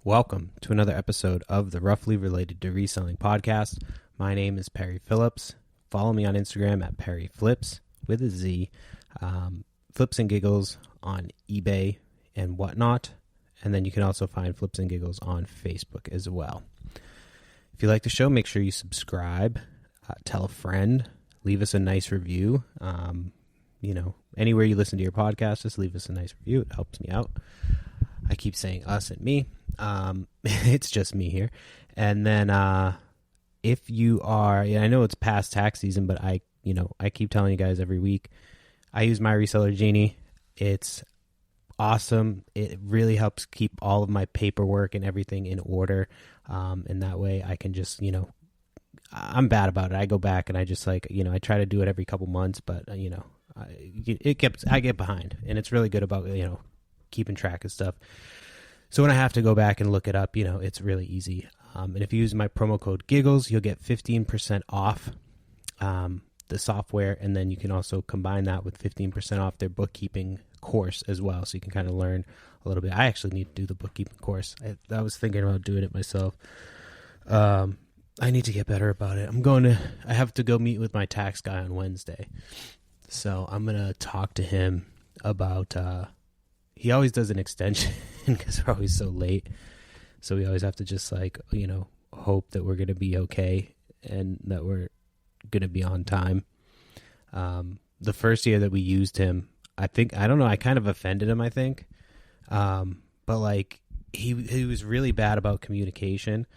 Welcome to another episode of the Roughly Related to Reselling podcast. My name is Perry Phillips. Follow me on Instagram at Perry Flips with a Z. Flips and Giggles on eBay and whatnot. And then you can also find Flips and Giggles on Facebook as well. If you like the show, make sure you subscribe, tell a friend, leave us a nice review. Anywhere you listen to your podcast, just leave us a nice review. It helps me out. I keep saying us and me. It's just me here. And then if you are, I know it's past tax season, but I keep telling you guys every week, I use my reseller Genie. It's awesome. It really helps keep all of my paperwork and everything in order. And that way I can just, I'm bad about it. I go back and I just I try to do it every couple months, but I get behind, and it's really good about, keeping track of stuff. So when I have to go back and look it up, it's really easy. And if you use my promo code GIGGLES, you'll get 15% off the software. And then you can also combine that with 15% off their bookkeeping course as well. So you can kind of learn a little bit. I actually need to do the bookkeeping course. I was thinking about doing it myself. I need to get better about it. I have to go meet with my tax guy on Wednesday. So I'm going to talk to him about, he always does an extension because we're always so late. So we always have to just hope that we're going to be okay and that we're going to be on time. The first year that we used him, I kind of offended him, I think. But he was really bad about communication.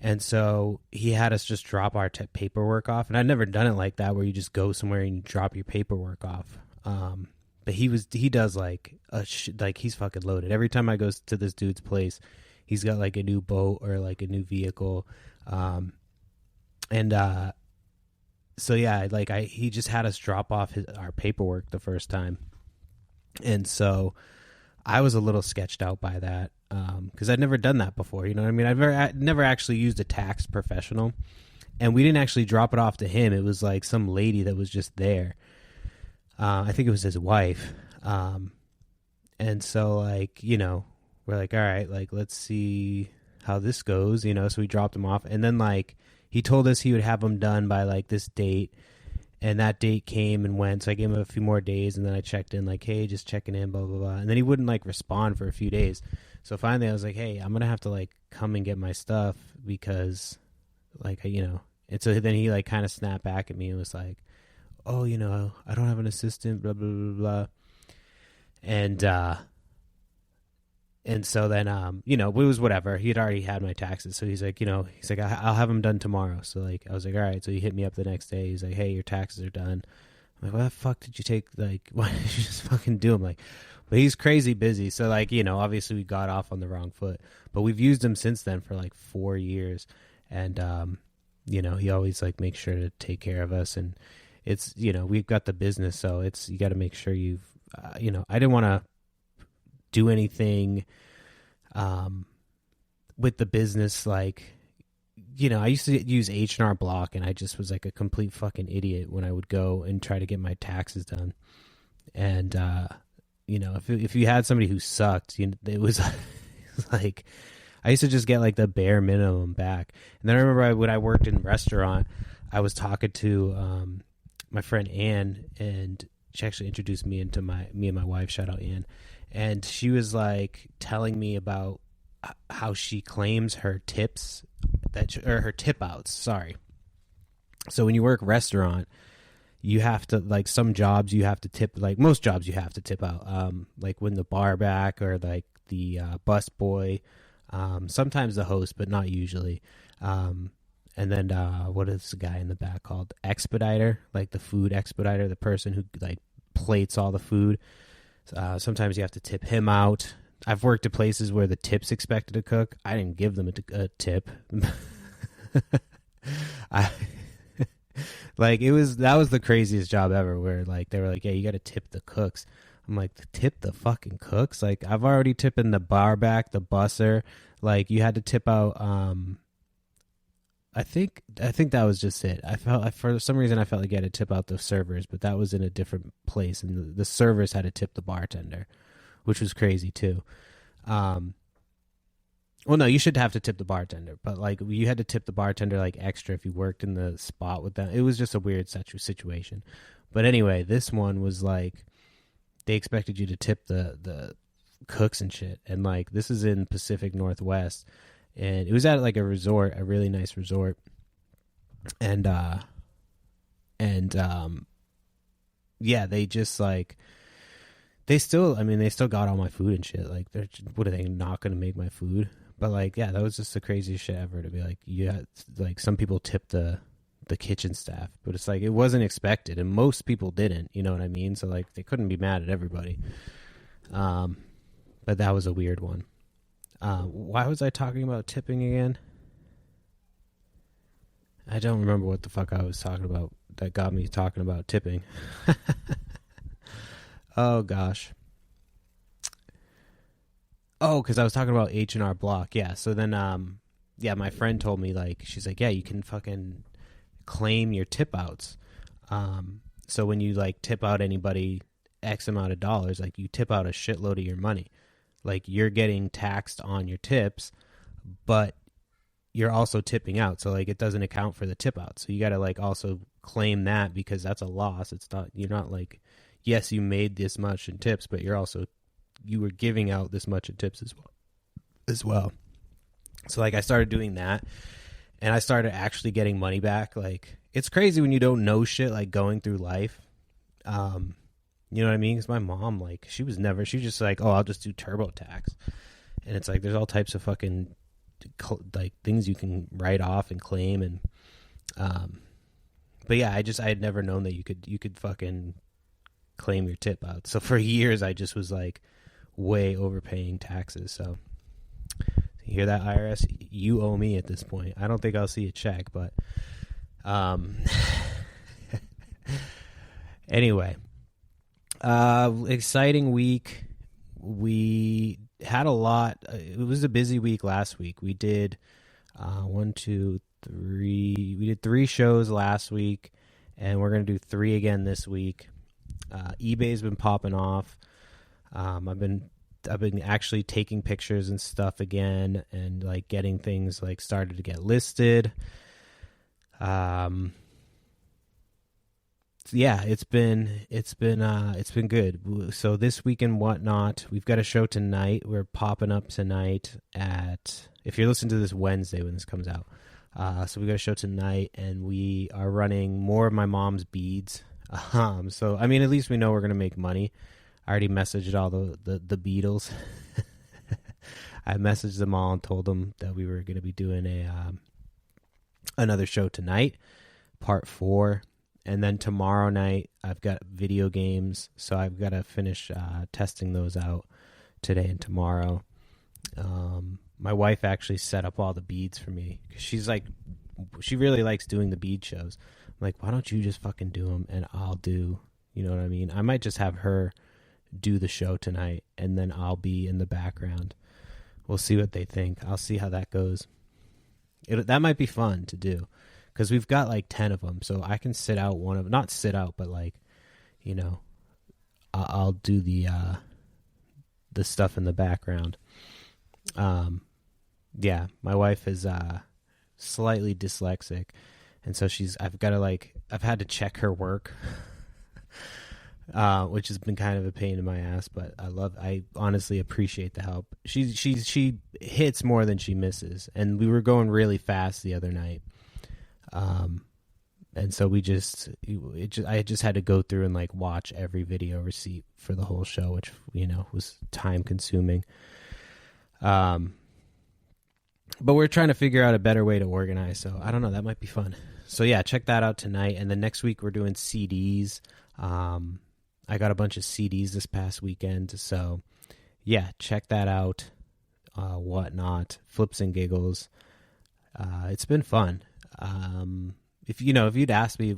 And so he had us just drop our paperwork off. And I'd never done it like that, where you just go somewhere and you drop your paperwork off. But he does he's fucking loaded. Every time I go to this dude's place, he's got a new boat or a new vehicle. He just had us drop off our paperwork the first time. And so I was a little sketched out by that. Because I'd never done that before, you know what I mean? I'd never actually used a tax professional, and we didn't actually drop it off to him. It was some lady that was just there. I think it was his wife. And so we're all right, let's see how this goes, so we dropped him off. And then he told us he would have them done by this date, and that date came and went. So I gave him a few more days, and then I checked in hey, just checking in, blah, blah, blah. And then he wouldn't respond for a few days. So finally I was hey, I'm going to have to come and get my stuff because and so then he kind of snapped back at me and was oh, I don't have an assistant, blah, blah, blah, blah. And so then, it was whatever. He had already had my taxes. So he's I'll have them done tomorrow. So I was all right. So he hit me up the next day. He's hey, your taxes are done. I'm why the fuck did you take, why did you just fucking do them? But he's crazy busy. So obviously we got off on the wrong foot, but we've used him since then for 4 years. And, he always makes sure to take care of us. And it's, we've got the business. So you got to make sure I didn't want to do anything, with the business. I used to use H&R Block, and I just was a complete fucking idiot when I would go and try to get my taxes done. And, if you had somebody who sucked, it was I used to just get the bare minimum back. And then I remember when I worked in a restaurant, I was talking to my friend Ann, and she actually introduced me into me and my wife. Shout out Ann. And she was telling me about how she claims her tips or her tip outs. Sorry. So when you work restaurant, you have to some jobs you have to tip, most jobs you have to tip out, when the bar back or the bus boy, sometimes the host, but not usually. And then what is the guy in the back called? Expediter, the food expediter, the person who plates all the food. Sometimes you have to tip him out. I've worked at places where the tip's expected to cook. I didn't give them a tip. That was the craziest job ever, where they were yeah, you got to tip the cooks. I'm tip the fucking cooks? I've already tipped in the bar back, the busser. You had to tip out. I think that was just it. For some reason I felt you had to tip out the servers, but that was in a different place, and the servers had to tip the bartender, which was crazy too. Well, no, you should have to tip the bartender, but like you had to tip the bartender like extra if you worked in the spot with them. It was just a weird situation. But anyway, this one was like they expected you to tip the cooks and shit, and like this is in Pacific Northwest, and it was at like a resort, a really nice resort, and yeah, they just like they still, I mean, they still got all my food and shit. Like, what are they not going to make my food? But like, yeah, that was just the craziest shit ever to be like, yeah, like some people tip the kitchen staff, but it's like it wasn't expected, and most people didn't. You know what I mean? So like, they couldn't be mad at everybody. But that was a weird one. Why was I talking about tipping again? I don't remember what the fuck I was talking about that got me talking about tipping. Oh gosh. Oh, because I was talking about H&R Block. Yeah. So then, yeah, my friend told me, like, she's like, yeah, you can fucking claim your tip outs. So when you like tip out anybody X amount of dollars, like you tip out a shitload of your money. Like you're getting taxed on your tips, but you're also tipping out. So like it doesn't account for the tip out. So you got to like also claim that because that's a loss. It's not, you're not like, yes, you made this much in tips, but you were giving out this much in tips as well. So like I started doing that, and I started actually getting money back. Like it's crazy when you don't know shit, like going through life. You know what I mean? Because my mom, like, she just like, oh, I'll just do TurboTax. And it's like, there's all types of fucking like things you can write off and claim. And, but yeah, I had never known that you could fucking claim your tip out. So for years, I just was like way overpaying taxes. So you hear that, IRS? You owe me at this point. I don't think I'll see a check, but, anyway, exciting week. We had a lot. It was a busy week last week. We did, 1, 2, 3. We did 3 shows last week, and we're going to do 3 again this week. eBay's been popping off. I've been actually taking pictures and stuff again, and like getting things like started to get listed. Yeah, it's been good. So this week and whatnot, we've got a show tonight. We're popping up tonight at, if you're listening to this Wednesday when this comes out. So we got a show tonight, and we are running more of my mom's beads. So I mean, at least we know we're gonna make money. I already messaged all the Beatles. I messaged them all and told them that we were gonna be doing another show tonight, part 4. And then tomorrow night, I've got video games, so I've got to finish testing those out today and tomorrow. My wife actually set up all the beads for me, because she's like, she really likes doing the bead shows. I'm like, why don't you just fucking do them, and I'll do, you know what I mean? I might just have her do the show tonight, and then I'll be in the background. We'll see what they think. I'll see how that goes. That might be fun to do. Because we've got like 10 of them, so I can sit out one of, not sit out, but like, you know, I'll do the stuff in the background. Yeah, my wife is slightly dyslexic, and so I've had to check her work, which has been kind of a pain in my ass, but I honestly appreciate the help. She hits more than she misses, and we were going really fast the other night. And so I just had to go through and like watch every video receipt for the whole show, which, you know, was time consuming. But we're trying to figure out a better way to organize. So I don't know, that might be fun. So yeah, check that out tonight. And then next week we're doing CDs. I got a bunch of CDs this past weekend. So yeah, check that out. Whatnot, Flips and Giggles. It's been fun. If you'd asked me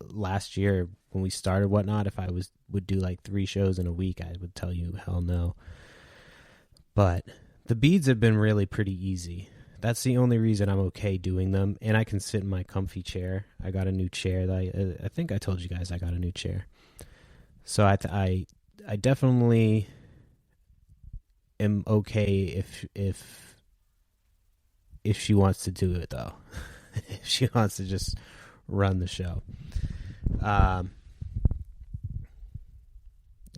last year when we started Whatnot if I would do like 3 shows in a week, I would tell you hell no. But the beads have been really pretty easy. That's the only reason I'm okay doing them, and I can sit in my comfy chair. I got a new chair that I think I told you guys I got a new chair. So I definitely am okay if if she wants to do it though. If she wants to just run the show.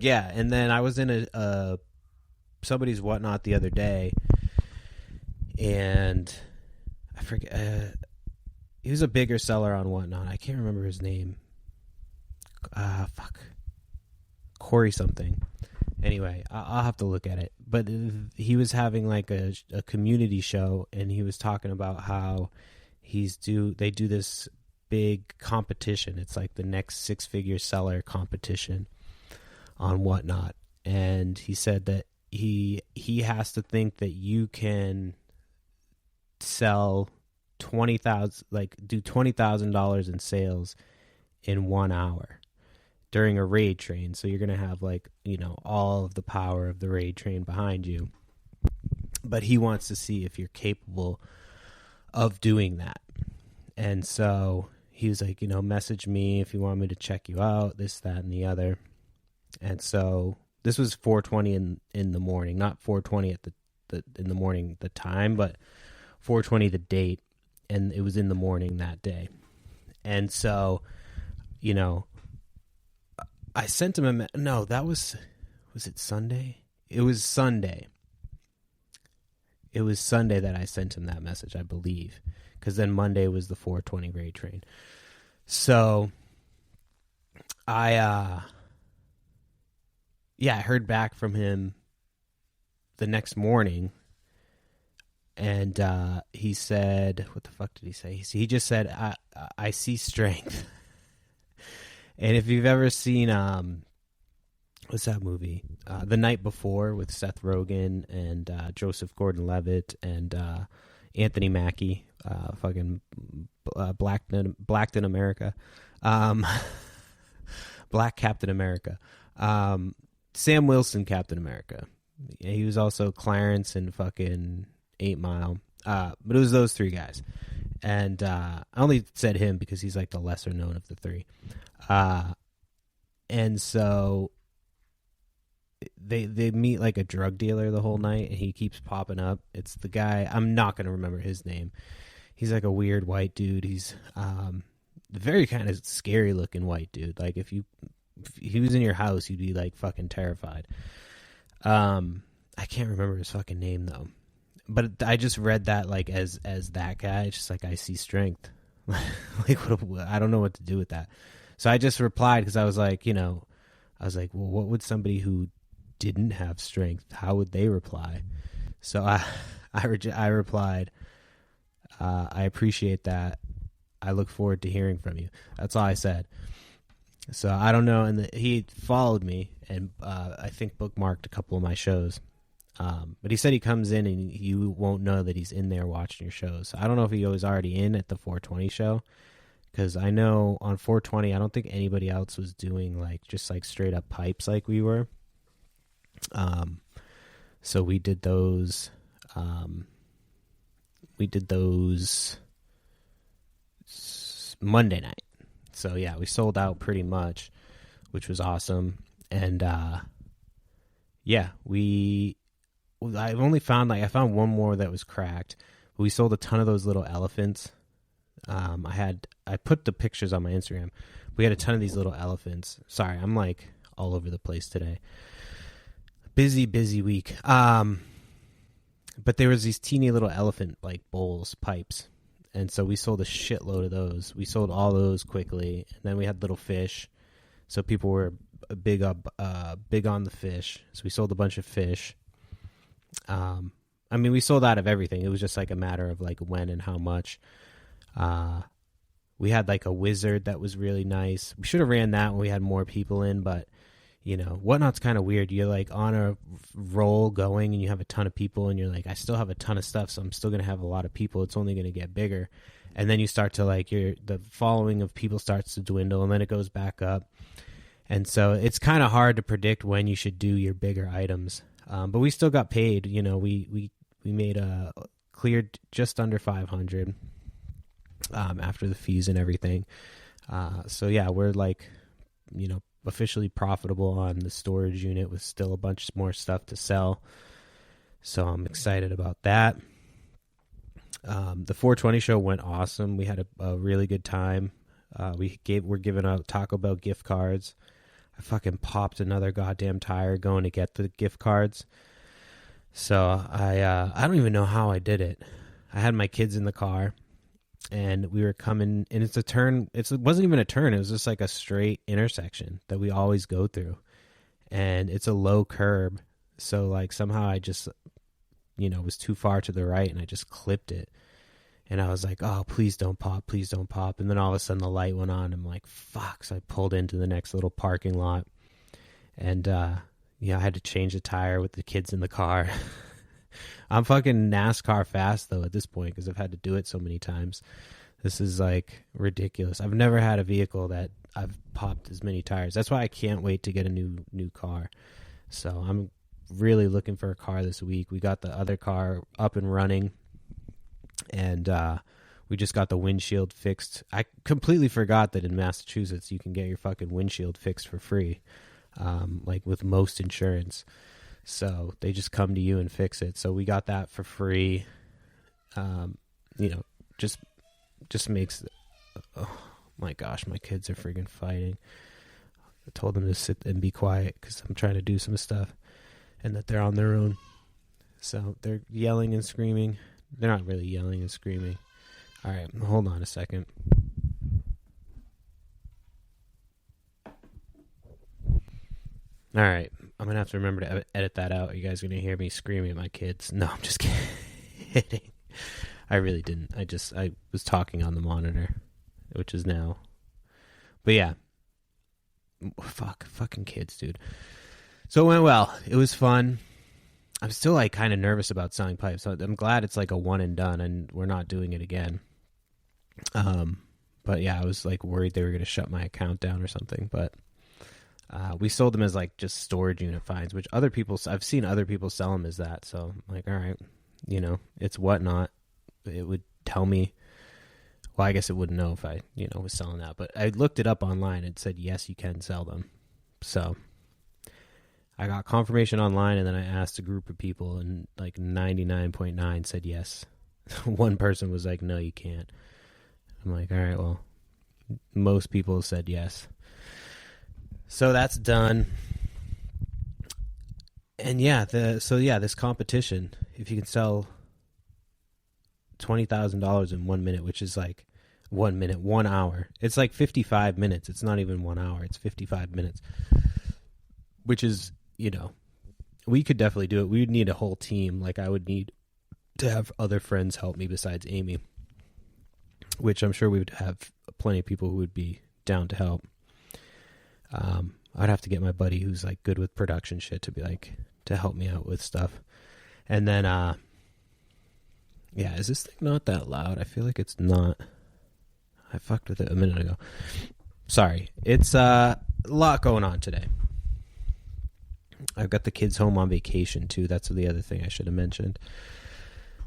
Yeah, and then I was in a somebody's whatnot the other day, and I forget. He was a bigger seller on whatnot. I can't remember his name. Corey something. Anyway, I'll have to look at it. But he was having like a community show, and he was talking about how they do this big competition. It's like the next 6-figure seller competition on whatnot. And he said that he has to think that you can sell do $20,000 in sales in 1 hour during a raid train. So you're going to have like, all of the power of the raid train behind you. But he wants to see if you're capable of doing that. And so he was like, message me if you want me to check you out, this, that, and the other. And so this was 4:20 in the morning, not 4:20 at in the morning, the time, but 4:20 the date. And it was in the morning that day. And so, I sent him was it Sunday? It was Sunday. It was Sunday that I sent him that message, I believe. Because then Monday was the 4:20 raid train. So, I heard back from him the next morning. And he said, what the fuck did he say? He just said, I see strength. And if you've ever seen, what's that movie? The Night Before with Seth Rogen and Joseph Gordon-Levitt and Anthony Mackie, Blacked in America. Black Captain America. Sam Wilson Captain America. He was also Clarence in fucking 8 Mile. But it was those three guys. And I only said him because he's like the lesser known of the three. And so they meet like a drug dealer the whole night, and he keeps popping up. It's the guy, I'm not going to remember his name. He's like a weird white dude. He's very kind of scary looking white dude. Like if he was in your house, you'd be like fucking terrified. I can't remember his fucking name though. But I just read that like as that guy. It's just like, I see strength. Like I don't know what to do with that. So I just replied because I was like, well, what would somebody who didn't have strength, how would they reply? So I replied, I appreciate that. I look forward to hearing from you. That's all I said. So I don't know. And he followed me and I think bookmarked a couple of my shows. But he said he comes in and you won't know that he's in there watching your shows. So I don't know if he was already in at the 420 show, because I know on 420, I don't think anybody else was doing like just like straight up pipes like we were. So we did those. Monday night. So yeah, we sold out pretty much, which was awesome. And yeah, I've only found I found one more that was cracked. We sold a ton of those little elephants. I put the pictures on my Instagram. We had a ton of these little elephants. Sorry, I'm like all over the place today. Busy week. But there was these teeny little elephant like bowls, pipes. And so we sold a shitload of those. We sold all those quickly. And then we had little fish. So people were big on the fish. So we sold a bunch of fish. We sold out of everything. It was just like a matter of like when and how much. We had like a wizard that was really nice. We should have ran that when we had more people in, but whatnot's kind of weird. You're like on a roll going and you have a ton of people and you're like, I still have a ton of stuff, so I'm still going to have a lot of people. It's only going to get bigger. And then you start to like the following of people starts to dwindle and then it goes back up. And so it's kind of hard to predict when you should do your bigger items. But we still got paid. We made cleared just under 500 after the fees and everything. So yeah, we're like, officially profitable on the storage unit with still a bunch more stuff to sell. So I'm excited about that. The 420 show went awesome. We had a really good time. We're giving out Taco Bell gift cards. I fucking popped another goddamn tire going to get the gift cards. So I don't even know how I did it. I had my kids in the car, and we were coming, and it's a turn. It wasn't even a turn. It was just like a straight intersection that we always go through, and it's a low curb. So like somehow I just, was too far to the right, and I just clipped it. And I was like, oh, please don't pop, please don't pop. And then all of a sudden the light went on. I'm like, fuck. So I pulled into the next little parking lot. And, I had to change the tire with the kids in the car. I'm fucking NASCAR fast, though, at this point, because I've had to do it so many times. This is, like, ridiculous. I've never had a vehicle that I've popped as many tires. That's why I can't wait to get a new car. So I'm really looking for a car this week. We got the other car up and running. And we just got the windshield fixed. I completely forgot that in Massachusetts you can get your fucking windshield fixed for free, like with most insurance. So they just come to you and fix it. So we got that for free. Just makes. Oh my gosh, my kids are freaking fighting. I told them to sit and be quiet because I'm trying to do some stuff, and that they're on their own. So they're yelling and screaming. They're not really yelling and screaming. All right, hold on a second. All right, I'm going to have to remember to edit that out. Are you guys going to hear me screaming at my kids? No, I'm just kidding. I really didn't. I was talking on the monitor, which is now. But yeah. Fucking kids, dude. So it went well. It was fun. I'm still like kind of nervous about selling pipes. So I'm glad it's like a one and done and we're not doing it again. But yeah, I was like worried they were going to shut my account down or something. But we sold them as like just storage unit fines, which I've seen other people sell them as that. So I'm like, all right, it's Whatnot. It would tell me. Well, I guess it wouldn't know if I, was selling that. But I looked it up online and it said, yes, you can sell them. So I got confirmation online, and then I asked a group of people, and like 99.9 said yes. One person was like, no, you can't. I'm like, all right, well, most people said yes. So that's done. And yeah, this competition, if you can sell $20,000 in 1 minute, which is like 1 minute, 1 hour. It's like 55 minutes. It's not even 1 hour. It's 55 minutes, which is, we could definitely do it. We would need a whole team. Like I would need to have other friends help me besides Amy, which I'm sure we would have plenty of people who would be down to help. I'd have to get my buddy who's like good with production shit to be like, to help me out with stuff. And then, yeah, is this thing not that loud? I feel like it's not. I fucked with it a minute ago. Sorry. It's a lot going on today. I've got the kids home on vacation too. That's the other thing I should have mentioned.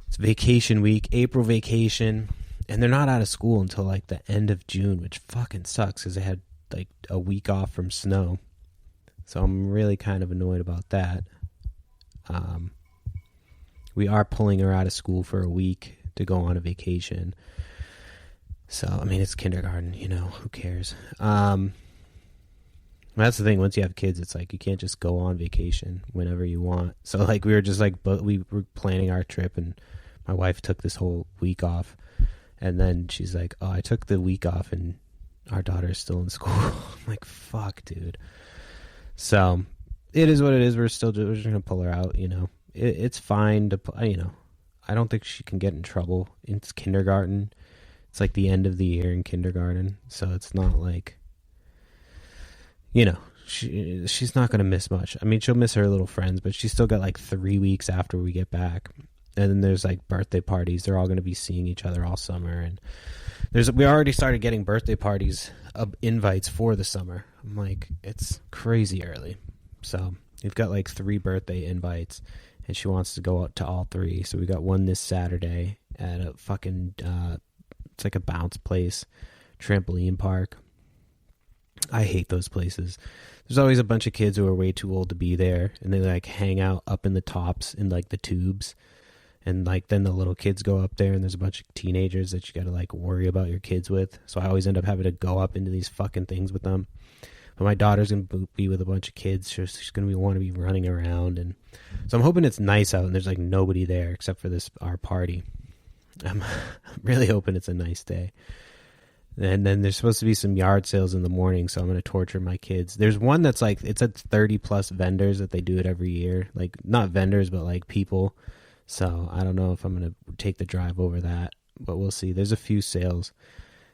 It's vacation week, April vacation, and they're not out of school until like the end of June, which fucking sucks because they had like a week off from snow. So I'm really kind of annoyed about that. We are pulling her out of school for a week to go on a vacation. So, I mean, it's kindergarten, who cares? That's the thing. Once you have kids, it's like you can't just go on vacation whenever you want. So, like, we were just like, we were planning our trip, and my wife took this whole week off. And then she's like, oh, I took the week off, and our daughter's still in school. I'm like, fuck, dude. So, it is what it is. We're just going to pull her out, It's fine to, I don't think she can get in trouble. It's kindergarten. It's like the end of the year in kindergarten. So, it's not like, she's not going to miss much. I mean, she'll miss her little friends, but she's still got like 3 weeks after we get back. And then there's like birthday parties. They're all going to be seeing each other all summer. And we already started getting birthday parties invites for the summer. I'm like, it's crazy early. So we've got like 3 birthday invites, and she wants to go out to all 3. So we got one this Saturday at a fucking, it's like a bounce place, trampoline park. I hate those places. There's always a bunch of kids who are way too old to be there, and they like hang out up in the tops in like the tubes, And like then the little kids go up there and there's a bunch of teenagers that you got to like worry about your kids with. So I always end up having to go up into these fucking things with them. But my daughter's going to be with a bunch of kids. She's going to want to be running around. And so I'm hoping it's nice out and there's like nobody there except for our party. I'm really hoping it's a nice day. And then there's supposed to be some yard sales in the morning, so I'm going to torture my kids. There's one that's like, it's at 30 plus vendors that they do it every year. Like not vendors, but like people. So I don't know if I'm going to take the drive over that, but we'll see. There's a few sales.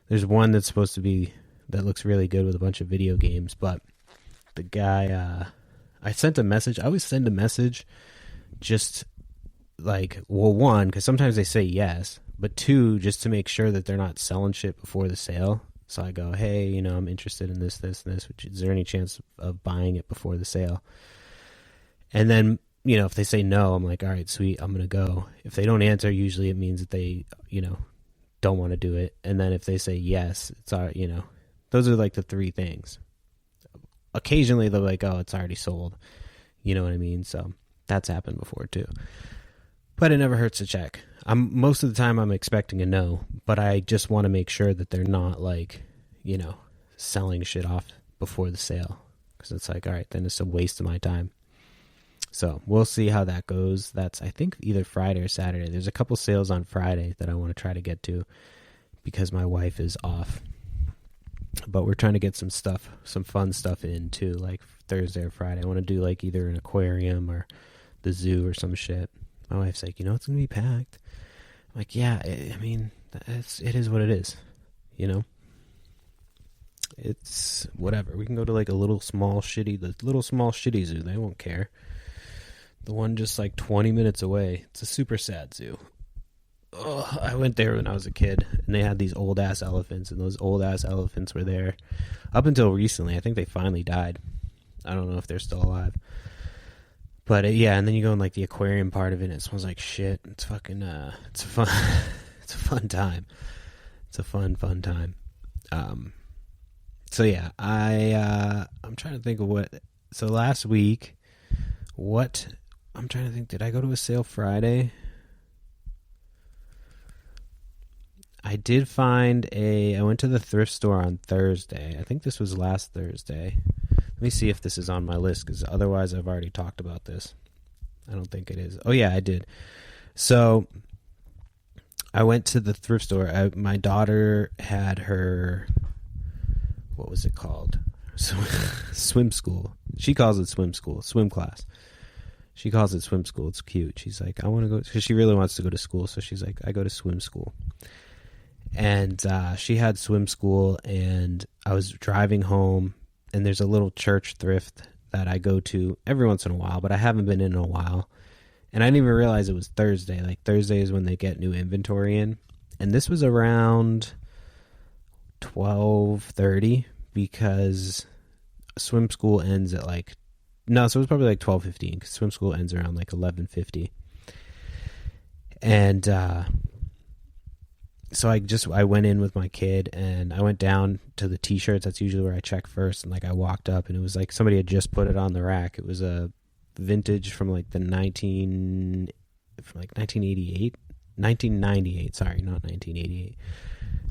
There's one that's supposed to be, that looks really good with a bunch of video games, but the guy, I sent a message. I always send a message just like, well, one, because sometimes they say yes, but two, just to make sure that they're not selling shit before the sale. So I go, hey, you know, I'm interested in this, and this. Is there any chance of buying it before the sale? And then, you know, if they say no, I'm like, all right, sweet, I'm going to go. If they don't answer, usually it means that they, you know, don't want to do it. And then if they say yes, it's all right, you know, those are like the three things. Occasionally they're like, oh, it's already sold. You know what I mean? So that's happened before too. But it never hurts to check. Most of the time I'm expecting a no, but I just want to make sure that they're not like, you know, selling shit off before the sale. Because it's like, all right, then it's a waste of my time. So we'll see how that goes. That's, I think, either Friday or Saturday. There's a couple sales on Friday that I want to try to get to because my wife is off. But we're trying to get some stuff, some fun stuff in too, like Thursday or Friday. I want to do like either an aquarium or the zoo or some shit. My wife's like, you know, it's going to be packed. I'm like, yeah, I mean, it is what it is, you know? It's whatever. We can go to like the little small shitty zoo. They won't care. The one just like 20 minutes away. It's a super sad zoo. Oh, I went there when I was a kid, and they had these old-ass elephants, and those old-ass elephants were there up until recently. I think they finally died. I don't know if they're still alive. But yeah, and then you go in like the aquarium part of it, and it smells like shit. It's fucking, it's a fun, it's a fun time. It's a fun time. So yeah, I'm trying to think of what, so last week, I'm trying to think, did I go to a sale Friday? I did I went to the thrift store on Thursday. I think this was last Thursday. Let me see if this is on my list, because otherwise I've already talked about this. I don't think it is. Oh yeah, I did. So I went to the thrift store. My daughter had her, what was it called? Swim school. She calls it swim school, swim class. She calls it swim school. It's cute. She's like, I want to go, because she really wants to go to school. So she's like, I go to swim school. And she had swim school, and I was driving home, and there's a little church thrift that I go to every once in a while, but I haven't been in a while. And I didn't even realize it was Thursday. Like Thursday is when they get new inventory in. And this was around 12:30, because swim school ends at like, no, so it was probably like 12:15, because swim school ends around like 11:50. And so I went in with my kid, and I went down to the t-shirts. That's usually where I check first. And like I walked up, and it was like somebody had just put it on the rack. It was a vintage from like 1998, 1998. Sorry, not 1988.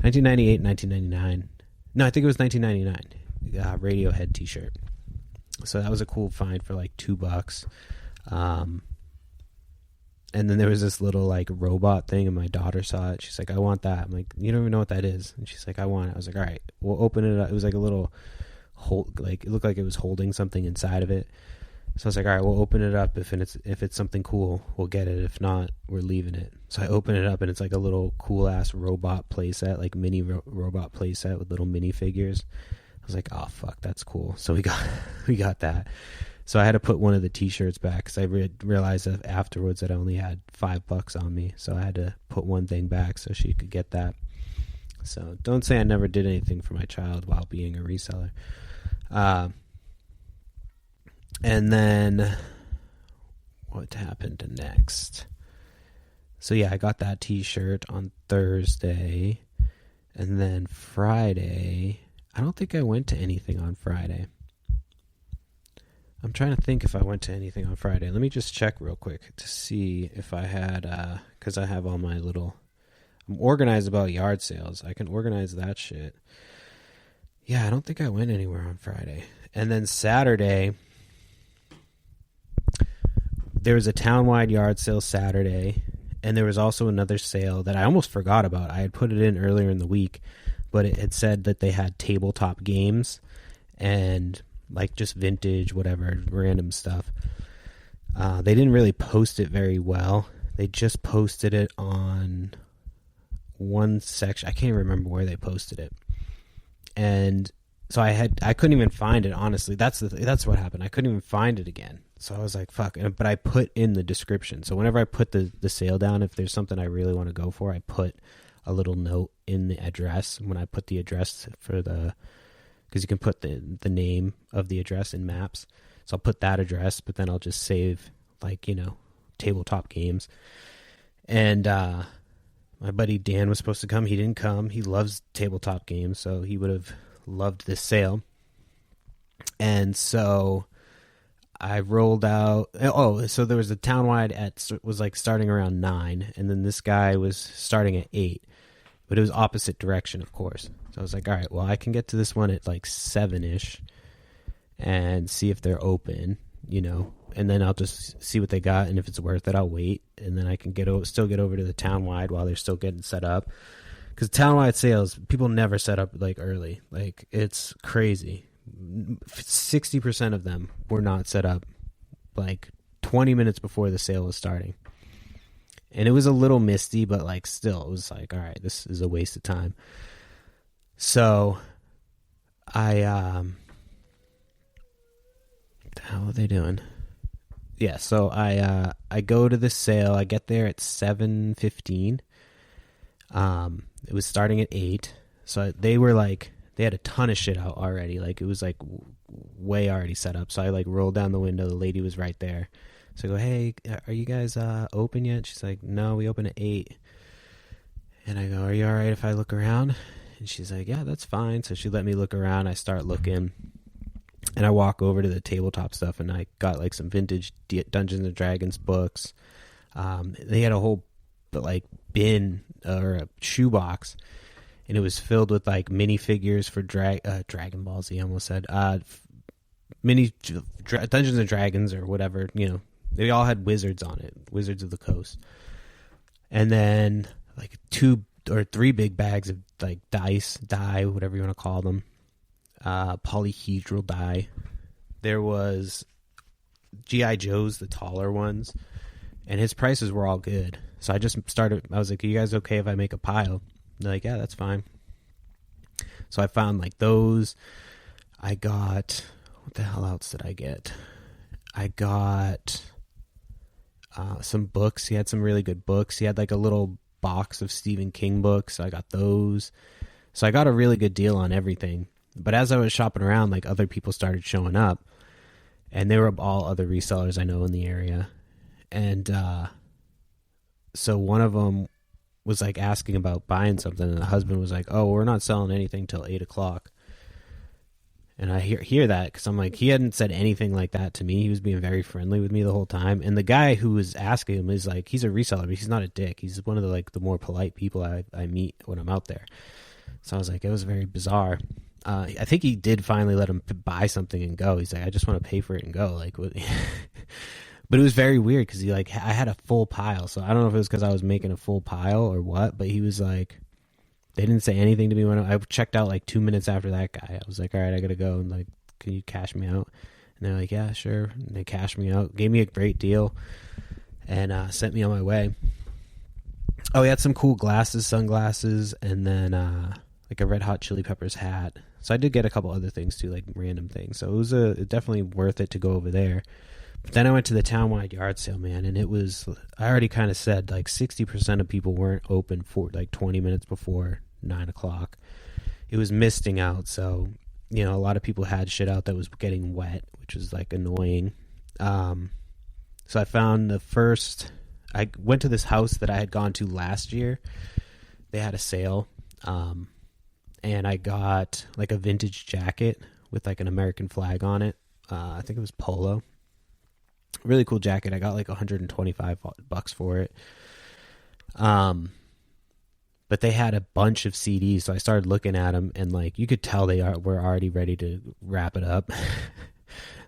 1998, 1999. No, I think it was 1999. Radiohead t-shirt. So that was a cool find for like $2. And then there was this little like robot thing, and my daughter saw it. She's like, I want that. I'm like, you don't even know what that is. And she's like, I want it. I was like, all right, we'll open it up. It was like a little like it looked like it was holding something inside of it. So I was like, all right, we'll open it up. If it's something cool, we'll get it. If not, we're leaving it. So I open it up, and it's like a little cool ass robot playset, like mini robot playset with little mini figures. I was like, oh fuck, that's cool. So we got that. So I had to put one of the t-shirts back, because I realized that afterwards that I only had $5 on me. So I had to put one thing back so she could get that. So don't say I never did anything for my child while being a reseller. And then what happened next? So yeah, I got that t-shirt on Thursday. And then Friday, I don't think I went to anything on Friday. I'm trying to think if I went to anything on Friday. Let me just check real quick to see if I had, because I have all my little, I'm organized about yard sales. I can organize that shit. Yeah, I don't think I went anywhere on Friday. And then Saturday, there was a townwide yard sale Saturday, and there was also another sale that I almost forgot about. I had put it in earlier in the week, but it had said that they had tabletop games and like just vintage, whatever, random stuff. They didn't really post it very well. They just posted it on one section. I can't remember where they posted it. And so I couldn't even find it, honestly. That's what happened. I couldn't even find it again. So I was like, fuck. But I put in the description. So whenever I put the sale down, if there's something I really want to go for, I put a little note in the address. When I put the address for because you can put the name of the address in maps. So I'll put that address, but then I'll just save, like, tabletop games. And my buddy Dan was supposed to come. He didn't come. He loves tabletop games, so he would have loved this sale. And so I rolled out. So there was a townwide was like starting around 9, and then this guy was starting at 8, but it was opposite direction, of course. So I was like, all right, well, I can get to this one at like 7-ish and see if they're open, and then I'll just see what they got, and if it's worth it, I'll wait, and then I can still get over to the townwide while they're still getting set up. Because townwide sales, people never set up like early. Like, it's crazy. 60% of them were not set up like 20 minutes before the sale was starting. And it was a little misty, but like still, it was like, all right, this is a waste of time. So I, what the hell are they doing? Yeah, so I go to the sale. I get there at 7:15. It was starting at 8. So they had a ton of shit out already. Like, it was like way already set up. So I like rolled down the window. The lady was right there. So I go, hey, are you guys open yet? She's like, no, we open at 8. And I go, are you all right if I look around? And she's like, yeah, that's fine. So she let me look around. I start looking. And I walk over to the tabletop stuff, and I got like some vintage Dungeons and Dragons books. They had a whole bin or a shoebox, and it was filled with like minifigures for Dragon Ball Z. I almost said Dungeons and Dragons or whatever. They all had wizards on it, Wizards of the Coast, and then like 2 or 3 big bags of like die, whatever you want to call them. Polyhedral die. There was G.I. Joe's, the taller ones, and his prices were all good. So I was like, are you guys okay if I make a pile? They're like, yeah, that's fine. So I found like those. I got, what the hell else did I get? I got some books. He had some really good books. He had like a little box of Stephen King books. So I got those. So I got a really good deal on everything. But as I was shopping around, like, other people started showing up, and they were all other resellers I know in the area. And so one of them was like asking about buying something, and the husband was like, oh, we're not selling anything till 8 o'clock. And I hear that, because I'm like, he hadn't said anything like that to me. He was being very friendly with me the whole time. And the guy who was asking him is like, he's a reseller, but he's not a dick. He's one of the more polite people I meet when I'm out there. So I was like, it was very bizarre. I think he did finally let him buy something and go. He's like, I just want to pay for it and go. Like, but it was very weird, because I had a full pile. So I don't know if it was because I was making a full pile or what, but he was like, they didn't say anything to me when I checked out like 2 minutes after that guy. I was like, all right, I got to go. And like, can you cash me out? And they're like, yeah, sure. And they cashed me out, gave me a great deal, and sent me on my way. Oh, he had some cool sunglasses, and then like a Red Hot Chili Peppers hat. So I did get a couple other things too, like random things. So it was definitely worth it to go over there. But then I went to the townwide yard sale, man, and it was, I already kind of said, like 60% of people weren't open for like 20 minutes before 9 o'clock. It was misting out, so a lot of people had shit out that was getting wet, which was like annoying. So I found I went to this house that I had gone to last year. They had a sale. And I got like a vintage jacket with like an American flag on it. I think it was polo. Really cool jacket. I got like $125 for it. But they had a bunch of CDs, so I started looking at them, and like you could tell were already ready to wrap it up.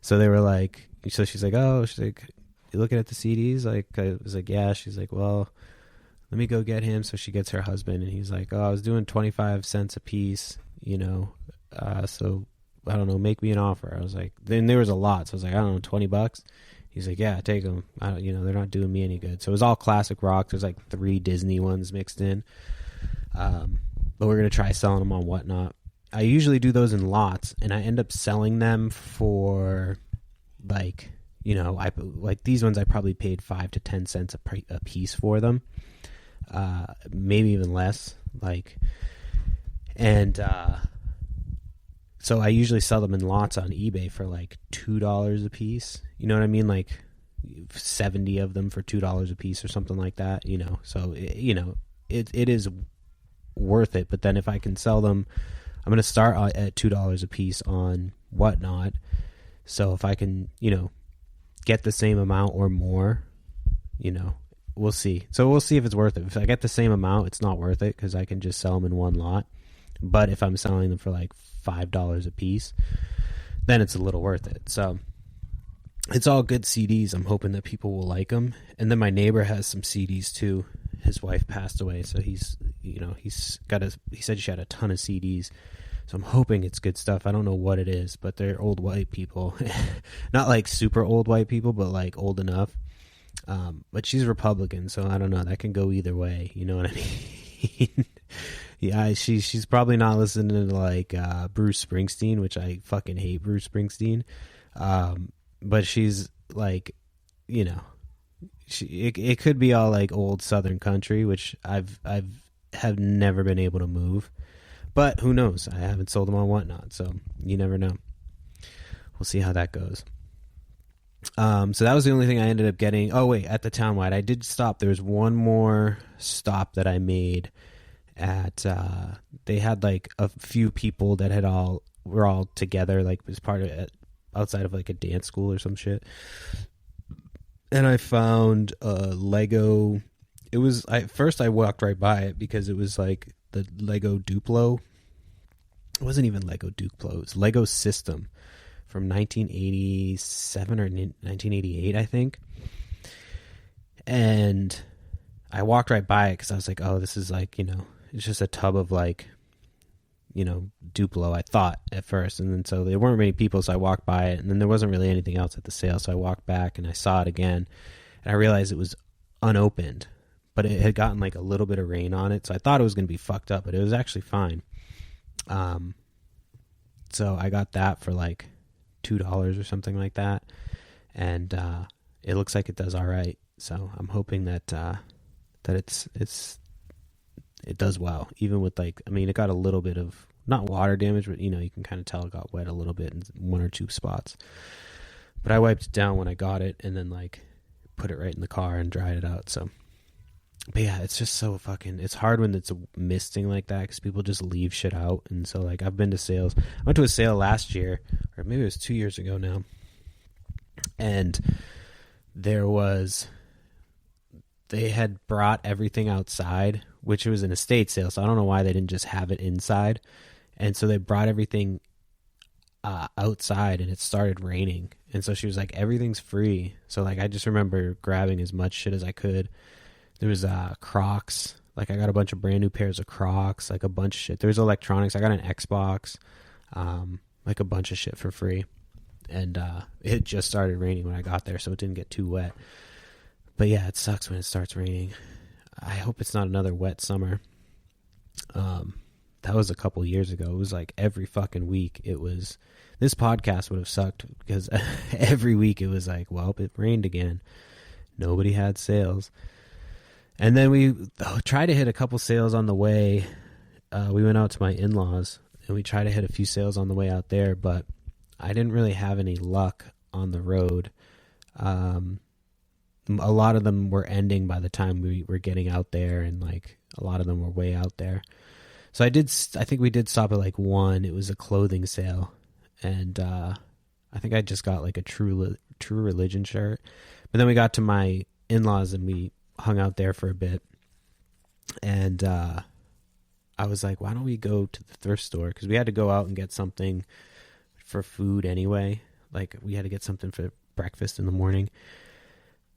So they were like, so she's like, oh, she's like, you looking at the CDs? Like, I was like, yeah. She's like, well, let me go get him. So she gets her husband, and he's like, oh, I was doing 25 cents a piece, so I don't know, make me an offer. I was like, then there was a lot, so I was like, I don't know, $20. He's like, yeah, take them. They're not doing me any good. So it was all classic rock. There's like 3 Disney ones mixed in. But we're going to try selling them on Whatnot. I usually do those in lots, and I end up selling them for like, like these ones I probably paid 5 to 10 cents a piece for them. Maybe even less. So I usually sell them in lots on eBay for like $2 a piece. You know what I mean? Like 70 of them for $2 a piece or something like that, So, it is worth it. But then if I can sell them, I'm going to start at $2 a piece on Whatnot. So if I can, get the same amount or more, we'll see. So we'll see if it's worth it. If I get the same amount, it's not worth it because I can just sell them in one lot. But if I'm selling them for like $5 a piece, then it's a little worth it. So it's all good CDs. I'm hoping that people will like them. And then my neighbor has some CDs too. His wife passed away, so he said she had a ton of CDs. So I'm hoping it's good stuff. I don't know what it is, but they're old white people. Not like super old white people, but like old enough. But she's Republican, so I don't know. That can go either way. You know what I mean? Yeah, she's probably not listening to like Bruce Springsteen, which I fucking hate Bruce Springsteen. But she's like, it could be all like old Southern country, which I've never been able to move. But who knows? I haven't sold them on Whatnot, so you never know. We'll see how that goes. So that was the only thing I ended up getting. Oh wait, at the Townwide, I did stop. There was one more stop that I made at. They had like a few people that were all together, like as part of it, outside of like a dance school or some shit. And I found a Lego. First I walked right by it because it was like the Lego Duplo. It wasn't even Lego Duplo. It was Lego System from 1987 or 1988, I think. And I walked right by it because I was like, oh, this is like, it's just a tub of like, Duplo, I thought at first. And then so there weren't many people, so I walked by it. And then there wasn't really anything else at the sale. So I walked back and I saw it again. And I realized it was unopened. But it had gotten like a little bit of rain on it. So I thought it was going to be fucked up, but it was actually fine. So I got that for like $2 or something like that. And it looks like it does all right. So I'm hoping that it does well, even with like, I mean, it got a little bit of not water damage, but you can kind of tell it got wet a little bit in 1 or 2 spots. But I wiped it down when I got it and then like put it right in the car and dried it out. So, but yeah, it's just so it's hard when it's misting like that because people just leave shit out. And so like I've been to sales. I went to a sale last year, or maybe it was 2 years ago now. And they had brought everything outside, which was an estate sale. So I don't know why they didn't just have it inside. And so they brought everything outside and it started raining. And so she was like, everything's free. So like, I just remember grabbing as much shit as I could. There was Crocs. Like I got a bunch of brand new pairs of Crocs, like a bunch of shit. There was electronics. I got an Xbox, like a bunch of shit for free. And it just started raining when I got there, so it didn't get too wet. But yeah, it sucks when it starts raining. I hope it's not another wet summer. That was a couple years ago. It was like every fucking week. This podcast would have sucked because every week it was like, well, it rained again. Nobody had sales. And then we tried to hit a couple sales on the way. We went out to my in-laws and we tried to hit a few sales on the way out there, but I didn't really have any luck on the road. A lot of them were ending by the time we were getting out there, and like a lot of them were way out there. So I think we did stop at like one. It was a clothing sale, and I think I just got like a True Religion shirt. But then we got to my in-laws and we hung out there for a bit. And I was like, why don't we go to the thrift store? Because we had to go out and get something for food anyway. Like we had to get something for breakfast in the morning.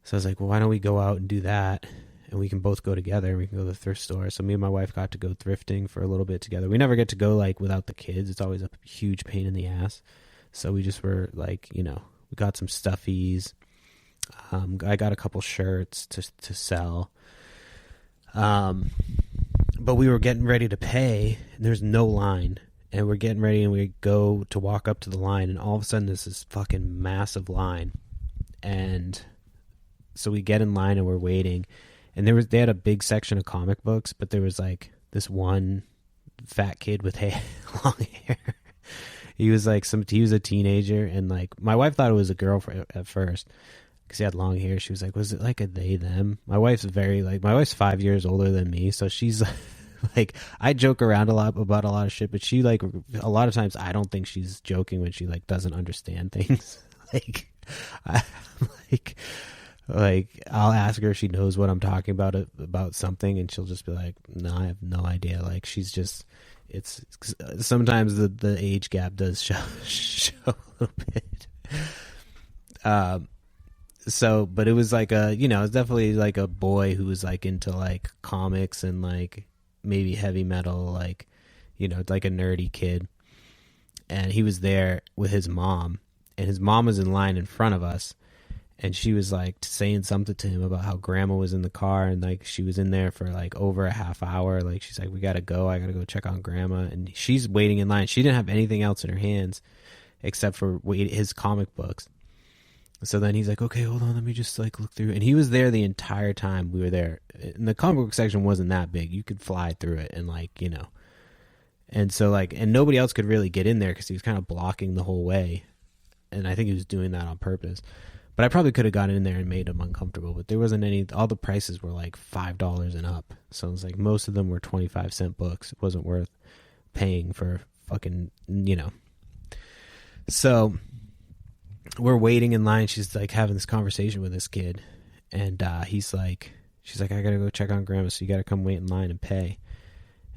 So I was like, well, why don't we go out and do that? And we can both go together and we can go to the thrift store. So me and my wife got to go thrifting for a little bit together. We never get to go like without the kids. It's always a huge pain in the ass. So we just were like, we got some stuffies. I got a couple shirts to sell. But we were getting ready to pay and there's no line. And we're getting ready and we go to walk up to the line and all of a sudden there's this fucking massive line. And so we get in line and we're waiting. And they had a big section of comic books, but there was like this one fat kid with long hair. He was a teenager, and like my wife thought it was a girl at first because he had long hair. She was like, was it like a they them? My wife's 5 years older than me, so she's like, I joke around a lot about a lot of shit, but she like a lot of times I don't think she's joking when she like doesn't understand things. Like I'll ask her if she knows what I'm talking about something, and she'll just be like, no, I have no idea. Like she's just, it's sometimes the age gap does show a little bit. But it was like it's definitely like a boy who was like into like comics and like maybe heavy metal, like, like a nerdy kid. And he was there with his mom, and his mom was in line in front of us. And she was like saying something to him about how grandma was in the car and like she was in there for like over a half hour. Like she's like, I gotta go check on grandma. And she's waiting in line. She didn't have anything else in her hands except for his comic books. So then he's like, okay, hold on, let me just like look through. And he was there the entire time we were there. And the comic book section wasn't that big. You could fly through it and like, and so like, and nobody else could really get in there because he was kind of blocking the whole way. And I think he was doing that on purpose. But I probably could have gotten in there and made them uncomfortable. But there wasn't any, all the prices were like $5 and up. So it was like most of them were 25-cent books. It wasn't worth paying for fucking, So we're waiting in line. She's like having this conversation with this kid. And she's like, I got to go check on grandma. So you got to come wait in line and pay.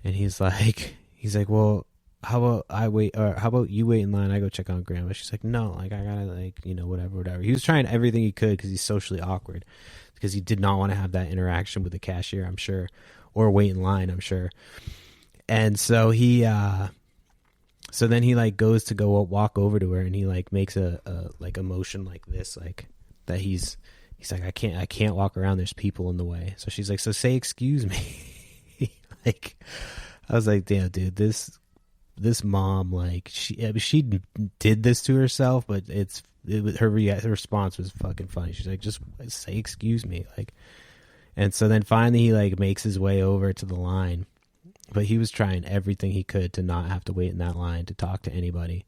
And he's like, well, how about I wait, or how about you wait in line? I go check on grandma. She's like, no, like I gotta like, whatever. He was trying everything he could because he's socially awkward because he did not want to have that interaction with the cashier, I'm sure, or wait in line, I'm sure. And so so then he like goes to go walk over to her and he like makes a like a motion like this, like that he's like, I can't walk around. There's people in the way. So she's like, so say, excuse me. Like, I was like, damn, dude, this mom, like she did this to herself, but her response was fucking funny. She's like, just say excuse me, like. And so then finally he like makes his way over to the line, but he was trying everything he could to not have to wait in that line to talk to anybody,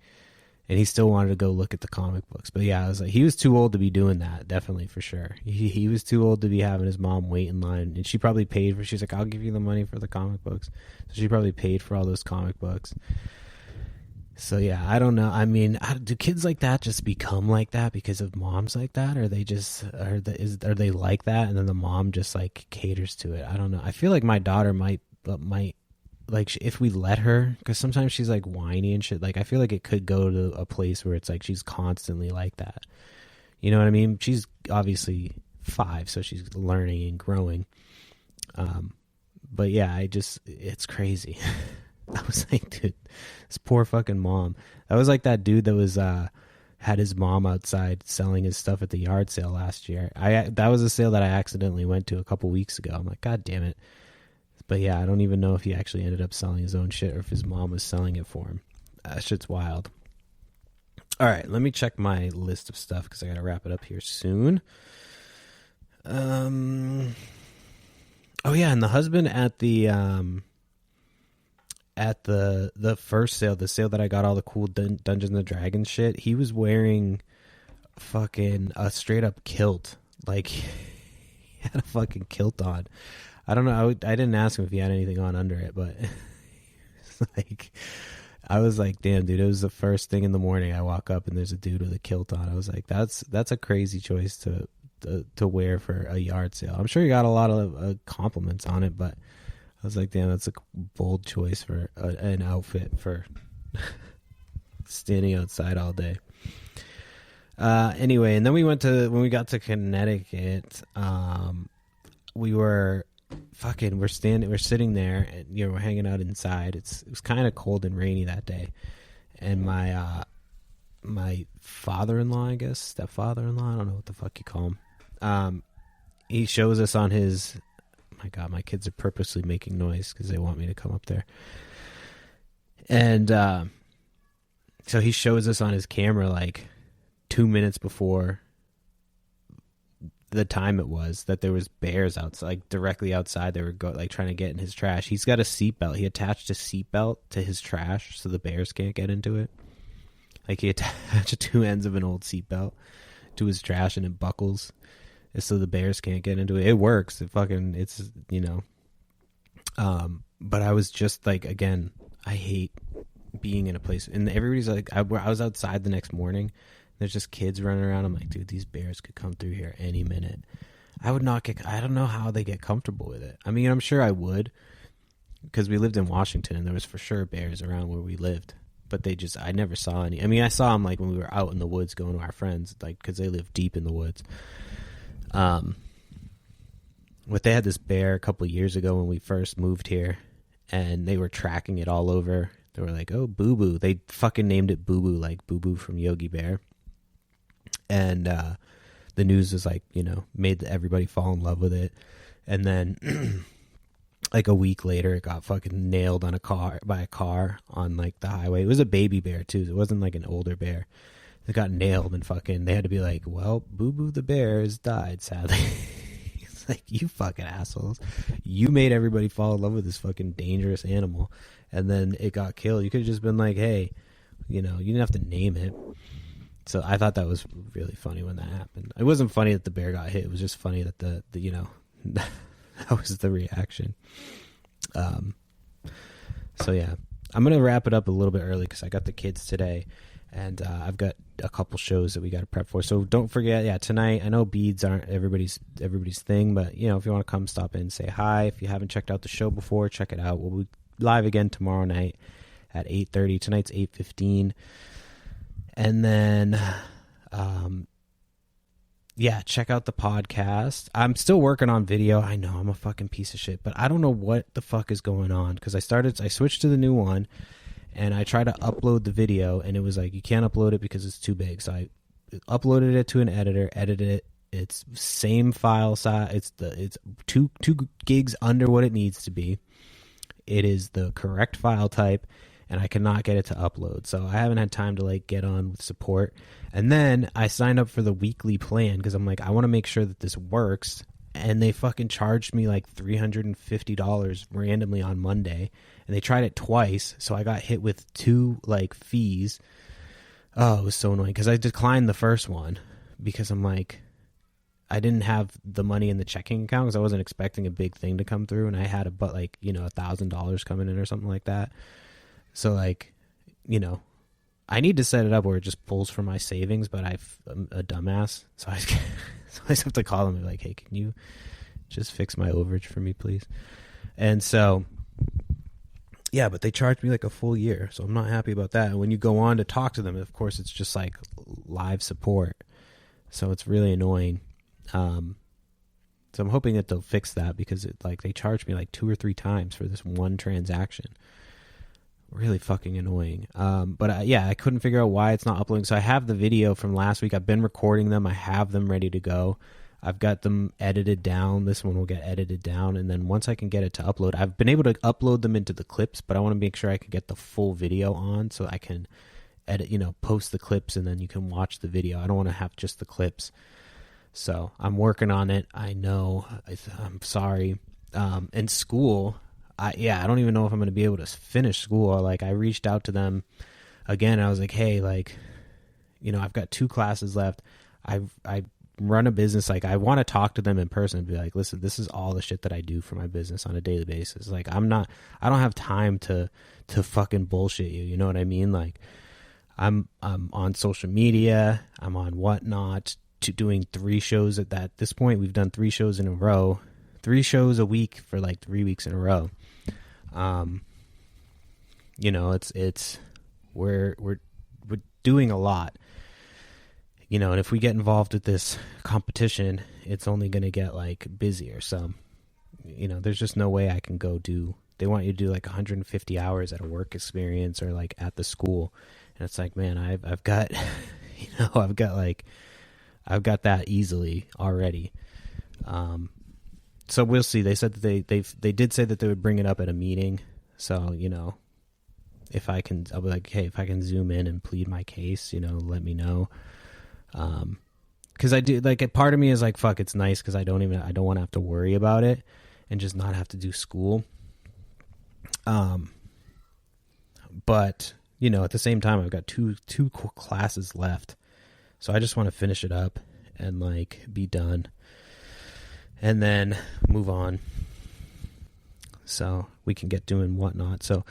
and he still wanted to go look at the comic books. But yeah, I was like, he was too old to be doing that, definitely, for sure. He was too old to be having his mom wait in line, and she probably paid for, she's like, I'll give you the money for the comic books. So she probably paid for all those comic books. So yeah, I don't know. I mean, do kids like that just become like that because of moms like that? Or they just, are they like that and then the mom just like caters to it? I don't know. I feel like my daughter might like, if we let her, because sometimes she's like whiny and shit, like I feel like it could go to a place where it's like she's constantly like that. You know what I mean? She's obviously 5, so she's learning and growing. But yeah, it's crazy. I was like, dude, this poor fucking mom. That was like that dude that was had his mom outside selling his stuff at the yard sale last year. That was a sale that I accidentally went to a couple weeks ago. I'm like, God damn it. But yeah, I don't even know if he actually ended up selling his own shit or if his mom was selling it for him. That shit's wild. All right, let me check my list of stuff because I got to wrap it up here soon. Oh yeah, and the husband at the first sale, the sale that I got all the cool Dungeons and Dragons shit, he was wearing fucking a straight up kilt. Like, he had a fucking kilt on. I don't know. I didn't ask him if he had anything on under it, but like, I was like, damn, dude, it was the first thing in the morning. I walk up and there's a dude with a kilt on. I was like, that's a crazy choice to wear for a yard sale. I'm sure you got a lot of compliments on it, but I was like, damn, that's a bold choice for an outfit for standing outside all day. Anyway, and then when we got to Connecticut, we're sitting there and we're hanging out inside. It was kind of cold and rainy that day, and my father-in-law, I guess, stepfather-in-law, I don't know what the fuck you call him. He shows us on his, my God, my kids are purposely making noise because they want me to come up there. And so he shows us on his camera like 2 minutes before the time it was that there was bears outside, like directly outside. They were trying to get in his trash. He's got a seatbelt. He attached a seatbelt to his trash so the bears can't get into it. Like he attached two ends of an old seatbelt to his trash and it buckles so the bears can't get into it. It works. It's but I was just like, again, I hate being in a place and everybody's like, I was outside the next morning. There's just kids running around. I'm like, dude, these bears could come through here any minute. I don't know how they get comfortable with it. I mean, I'm sure I would, because we lived in Washington and there was for sure bears around where we lived, but I never saw any. I mean, I saw them like when we were out in the woods going to our friends, like, because they live deep in the woods. But they had this bear a couple of years ago when we first moved here, and they were tracking it all over. They were like, oh, Boo Boo. They fucking named it Boo Boo, like Boo Boo from Yogi Bear. And the news was like, made everybody fall in love with it. And then like a week later, it got fucking nailed by a car on like the highway. It was a baby bear too. It wasn't like an older bear. It got nailed and fucking, they had to be like, well, Boo Boo the bear has died, sadly. It's like, you fucking assholes. You made everybody fall in love with this fucking dangerous animal. And then it got killed. You could have just been like, hey, you didn't have to name it. So I thought that was really funny when that happened. It wasn't funny that the bear got hit. It was just funny that the that was the reaction. So yeah, I'm going to wrap it up a little bit early because I got the kids today and I've got a couple shows that we got to prep for. So don't forget, tonight, I know beads aren't everybody's thing, but if you want to come stop in and say hi, if you haven't checked out the show before, check it out. We'll be live again tomorrow night at 8:30. Tonight's 8:15. And then, check out the podcast. I'm still working on video. I know I'm a fucking piece of shit, but I don't know what the fuck is going on because I switched to the new one and I tried to upload the video and it was like, you can't upload it because it's too big. So I uploaded it to an editor, edited it. It's same file size. It's 2 gigs under what it needs to be. It is the correct file type. And I cannot get it to upload. So I haven't had time to like get on with support. And then I signed up for the weekly plan because I'm like, I want to make sure that this works. And they fucking charged me like $350 randomly on Monday. And they tried it twice. So I got hit with 2 like fees. Oh, it was so annoying because I declined the first one because I'm like, I didn't have the money in the checking account because I wasn't expecting a big thing to come through. And I had $1,000 coming in or something like that. So, like, I need to set it up where it just pulls from my savings, but I'm a dumbass. So I just have to call them and be like, hey, can you just fix my overage for me, please? And so, yeah, but they charged me like a full year. So I'm not happy about that. And when you go on to talk to them, of course, it's just like live support. So it's really annoying. So I'm hoping that they'll fix that because they charged me like 2 or 3 times for this one transaction. Really fucking annoying. But I couldn't figure out why it's not uploading. So I have the video from last week. I've been recording them. I have them ready to go. I've got them edited down. This one will get edited down. And then once I can get it to upload, I've been able to upload them into the clips, but I want to make sure I can get the full video on so I can edit, post the clips and then you can watch the video. I don't want to have just the clips. So I'm working on it. I know. I'm sorry. In school, I don't even know if I'm going to be able to finish school. Like, I reached out to them again. I was like, hey, I've got 2 classes left. I run a business, like I want to talk to them in person and be like, listen, this is all the shit that I do for my business on a daily basis. Like I don't have time to fucking bullshit you. You know what I mean? Like I'm on social media, I'm on Whatnot, to doing 3 shows at this point. We've done 3 shows in a row, 3 shows a week for like 3 weeks in a row. You know, it's we're doing a lot, you know, and if we get involved with this competition, it's only going to get like busier. So, you know, there's just no way I can go they want you to do like 150 hours at a work experience or like at the school. And it's like, man, I've got, you know, I've got that easily already. So we'll see. They said that they did say that they would bring it up at a meeting. So, you know, I'll be like, hey, if I can zoom in and plead my case, you know, let me know. Cause I do, like, a part of me is like, fuck, it's nice. Cause I don't want to have to worry about it and just not have to do school. But you know, at the same time, I've got two classes left. So I just want to finish it up and like be done and then move on so we can get doing Whatnot. So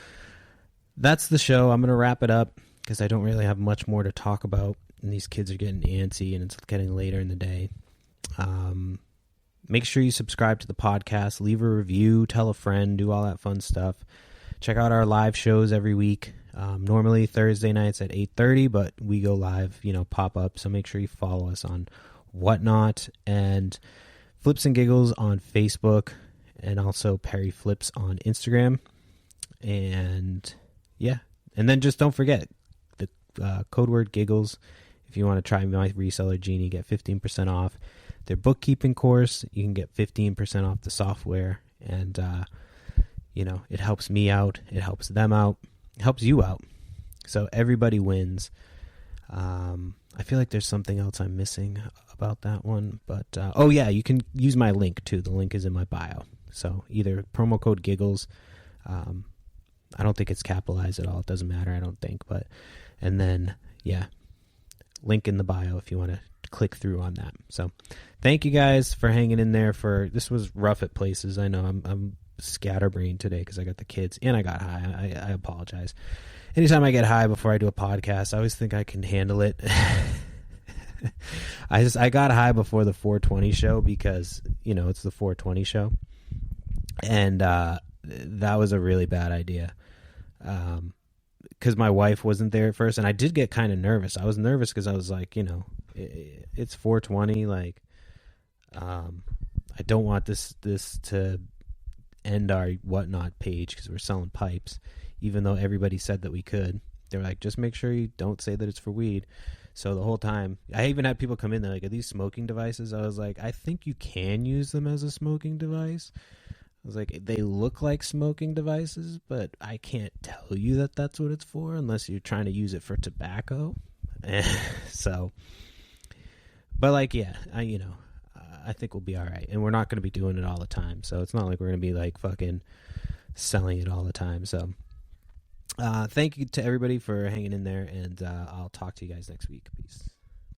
that's the show. I'm going to wrap it up because I don't really have much more to talk about. And these kids are getting antsy and it's getting later in the day. Make sure you subscribe to the podcast, leave a review, tell a friend, do all that fun stuff. Check out our live shows every week. Normally Thursday nights at 8:30, but we go live, you know, pop up. So make sure you follow us on Whatnot and Flips and Giggles on Facebook, and also Perry Flips on Instagram. And yeah, and then just don't forget the code word Giggles. If you want to try my reseller Genie, get 15% off their bookkeeping course. You can get 15% off the software, and you know, it helps me out, it helps them out, it helps you out. So everybody wins. I feel like there's something else I'm missing about that one, but oh yeah, you can use my link too. The link is in my bio. So either promo code Giggles. I don't think it's capitalized at all. It doesn't matter, I don't think. But and then yeah, link in the bio if you want to click through on that. So thank you guys for hanging in there. This was rough at places. I know I'm scatterbrained today because I got the kids and I got high. I apologize. Anytime I get high before I do a podcast, I always think I can handle it. I got high before the 420 show because, you know, it's the 420 show. And that was a really bad idea. Because my wife wasn't there at first, and I did get kind of nervous. I was nervous because I was like, you know, it's 420. Like, I don't want this to end our Whatnot page because we're selling pipes, even though everybody said that we could. They were like, just make sure you don't say that it's for weed. So the whole time, I even had people come in there like, are these smoking devices? I was like, I think you can use them as a smoking device. I was like, they look like smoking devices, but I can't tell you that that's what it's for unless you're trying to use it for tobacco. So, but like, yeah, I think we'll be all right. And we're not going to be doing it all the time. So it's not like we're going to be like fucking selling it all the time. So thank you to everybody for hanging in there, and I'll talk to you guys next week. Peace.